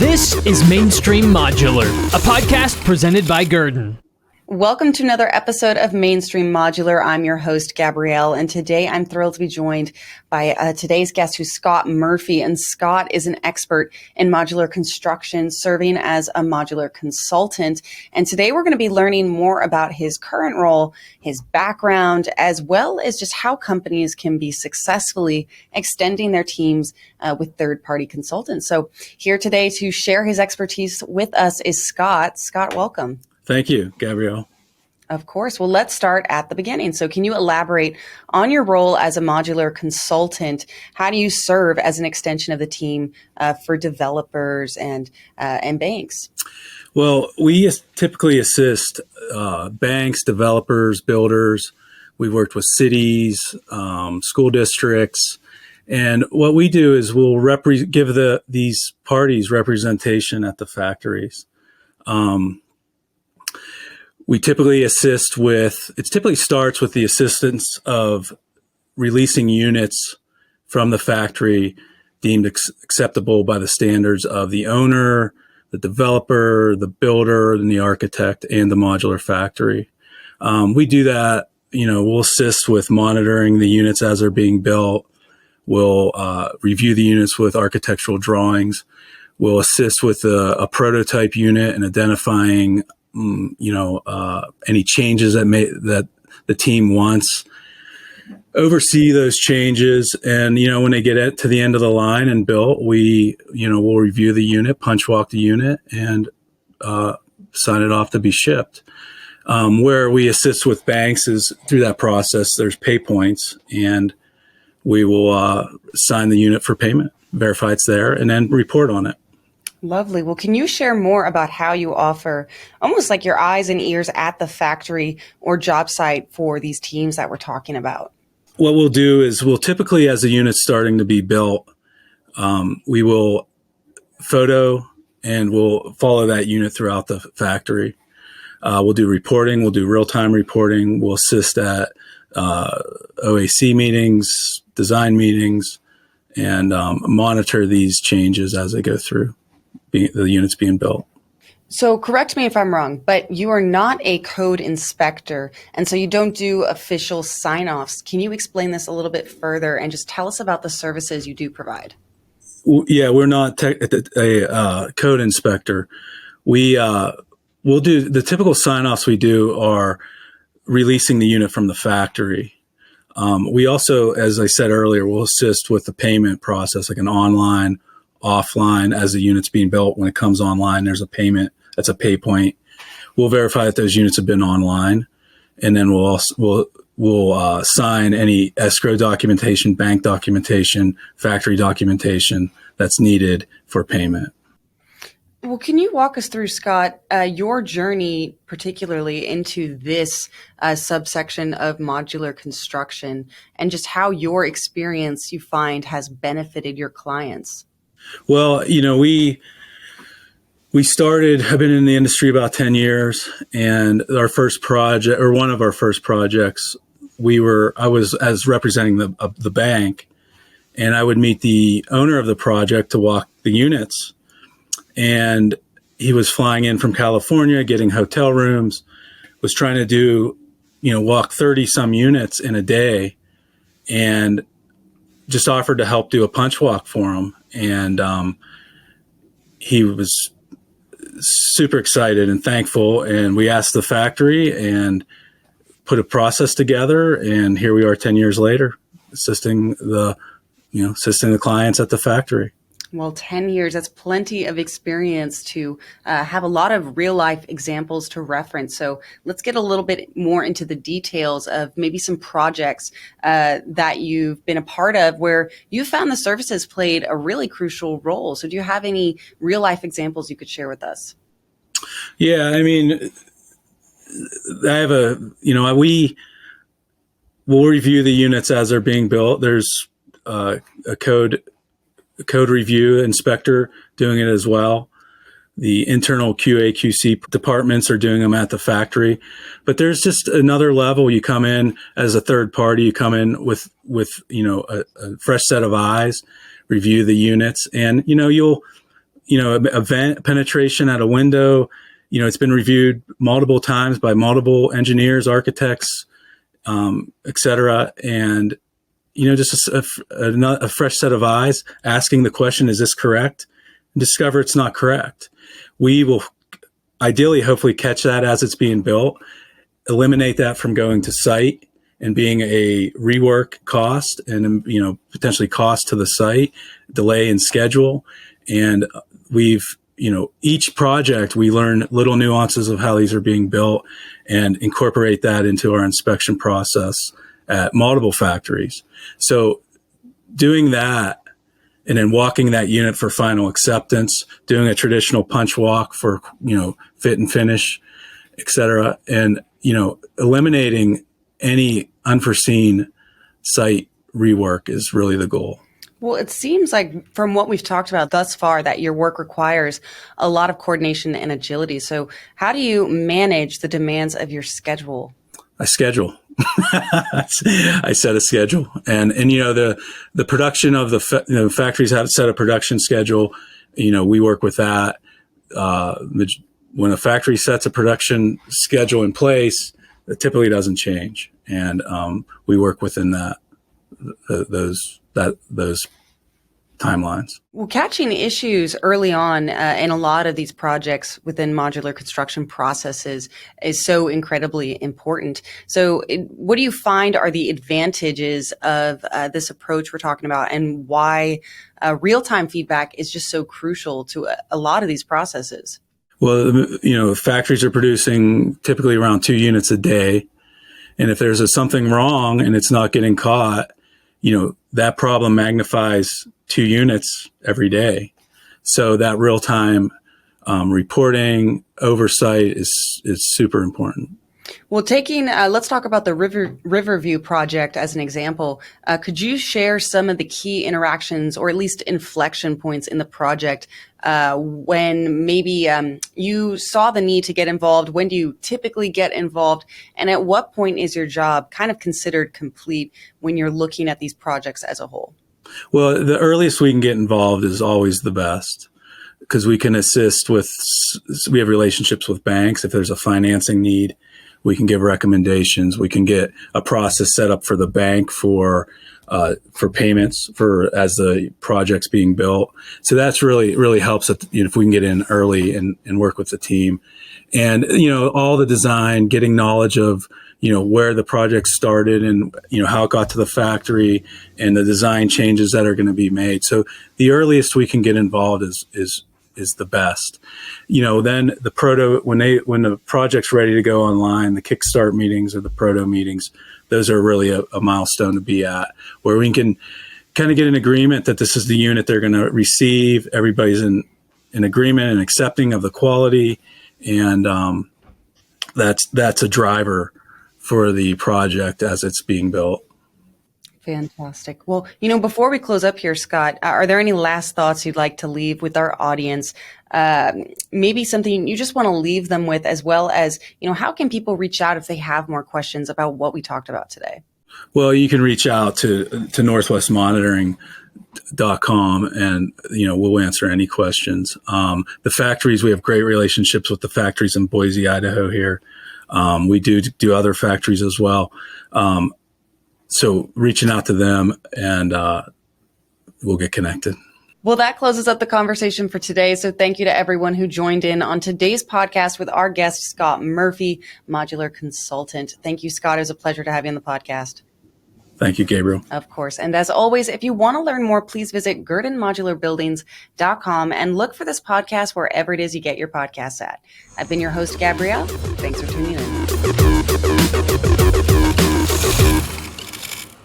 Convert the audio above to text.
This is Mainstream Modular, a podcast presented by Guerdon. Welcome to another episode of Mainstream Modular. I'm your host, Gabrielle, and today I'm thrilled to be joined by today's guest, who's Scott Murphy. And Scott is an expert in modular construction, serving as a modular consultant. And today we're going to be learning more about his current role, his background, as well as just how companies can be successfully extending their teams with third-party consultants. So here today to share his expertise with us is Scott. Scott, welcome. Thank you, Gabrielle. Of course. Well, let's start at the beginning. So can you elaborate on your role as a modular consultant? How do you serve as an extension of the team for developers and banks? Well, we typically assist banks, developers, builders. We've worked with cities, school districts. And what we do is we'll give these parties representation at the factories. We typically assist it typically starts with the assistance of releasing units from the factory deemed acceptable by the standards of the owner, the developer, the builder, and the architect, and the modular factory. We do that, we'll assist with monitoring the units as they're being built. We'll review the units with architectural drawings. We'll assist with a prototype unit and identifying any changes that the team wants, oversee those changes. And, when they get to the end of the line and built, we'll review the unit, punch walk the unit, and sign it off to be shipped. Where we assist with banks is through that process, there's pay points, and we will sign the unit for payment, verify it's there, and then report on it. Lovely. Well, can you share more about how you offer almost like your eyes and ears at the factory or job site for these teams that we're talking about? What we'll do is we'll typically, as the unit's starting to be built, we will photo and we'll follow that unit throughout the factory. We'll do reporting. We'll do real-time reporting. We'll assist at OAC meetings, design meetings, and monitor these changes as they go through the units being built. So correct me if I'm wrong, but you are not a code inspector, and so you don't do official sign-offs. Can you explain this a little bit further and just tell us about the services you do provide? Yeah, we're not a code inspector. We'll do the typical sign-offs we do are releasing the unit from the factory. We also, as I said earlier, will assist with the payment process, like an online, offline. As the unit's being built, when it comes online, there's a payment. That's a pay point. We'll verify that those units have been online, and then we'll sign any escrow documentation, bank documentation, factory documentation that's needed for payment. Well, can you walk us through, Scott, your journey particularly into this subsection of modular construction and just how your experience you find has benefited your clients? Well, we started, I've been in the industry about 10 years, and our first project, or one of our first projects, I was as representing the bank, and I would meet the owner of the project to walk the units. And he was flying in from California, getting hotel rooms, was trying to do, walk 30 some units in a day, and just offered to help do a punch walk for him. And he was super excited and thankful. And we asked the factory and put a process together. And here we are 10 years later, assisting the clients at the factory. Well, 10 years, that's plenty of experience to have a lot of real life examples to reference. So let's get a little bit more into the details of maybe some projects that you've been a part of where you found the services played a really crucial role. So do you have any real life examples you could share with us? Yeah, I mean, I have we'll review the units as they're being built. There's a code review inspector doing it as well. The internal QA QC departments are doing them at the factory, but there's just another level. You come in as a third party, you come in with a fresh set of eyes, review the units, and you'll a vent penetration at a window, it's been reviewed multiple times by multiple engineers, architects, et cetera. And, just a fresh set of eyes asking the question, is this correct? And discover it's not correct. We will ideally, hopefully catch that as it's being built, eliminate that from going to site and being a rework cost and, potentially cost to the site, delay in schedule. And we've, each project, we learn little nuances of how these are being built and incorporate that into our inspection process at multiple factories. So doing that and then walking that unit for final acceptance, doing a traditional punch walk for, fit and finish, et cetera. And, eliminating any unforeseen site rework is really the goal. Well, it seems like from what we've talked about thus far that your work requires a lot of coordination and agility. So how do you manage the demands of your schedule? I schedule. I set a schedule, and the production of the factories have set a production schedule. We work with that. When a factory sets a production schedule in place, it typically doesn't change, and we work within those timelines. Well, catching issues early on in a lot of these projects within modular construction processes is so incredibly important. So what do you find are the advantages of this approach we're talking about, and why real-time feedback is just so crucial to a lot of these processes? Well, factories are producing typically around 2 units a day. And if there's something wrong and it's not getting caught, that problem magnifies 2 units every day. So that real-time reporting oversight is super important. Well, let's talk about the Riverview project as an example. Could you share some of the key interactions, or at least inflection points in the project, when maybe you saw the need to get involved? When do you typically get involved? And at what point is your job kind of considered complete when you're looking at these projects as a whole? Well, the earliest we can get involved is always the best, because we can assist we have relationships with banks. If there's a financing need, we can give recommendations. We can get a process set up for the bank for payments as the project's being built. So that's really helps if we can get in early and work with the team. And, all the design, getting knowledge of, where the project started and, how it got to the factory and the design changes that are going to be made. So the earliest we can get involved is the best. Then the when the project's ready to go online, the kickstart meetings or the proto meetings, those are really a milestone to be at, where we can kind of get an agreement that this is the unit they're going to receive. Everybody's in agreement and accepting of the quality. And that's a driver for the project as it's being built. Fantastic. Well, before we close up here, Scott, are there any last thoughts you'd like to leave with our audience? Maybe something you just want to leave them with, as well as, how can people reach out if they have more questions about what we talked about today? Well, you can reach out to northwestmonitoring.com and, we'll answer any questions. The factories, we have great relationships with the factories in Boise, Idaho here. We do other factories as well. So reaching out to them and we'll get connected. Well, that closes up the conversation for today. So thank you to everyone who joined in on today's podcast with our guest, Scott Murphy, modular consultant. Thank you, Scott. It was a pleasure to have you on the podcast. Thank you, Gabriel. Of course. And as always, if you want to learn more, please visit GuerdonModularBuildings.com and look for this podcast wherever it is you get your podcasts at. I've been your host, Gabrielle. Thanks for tuning in.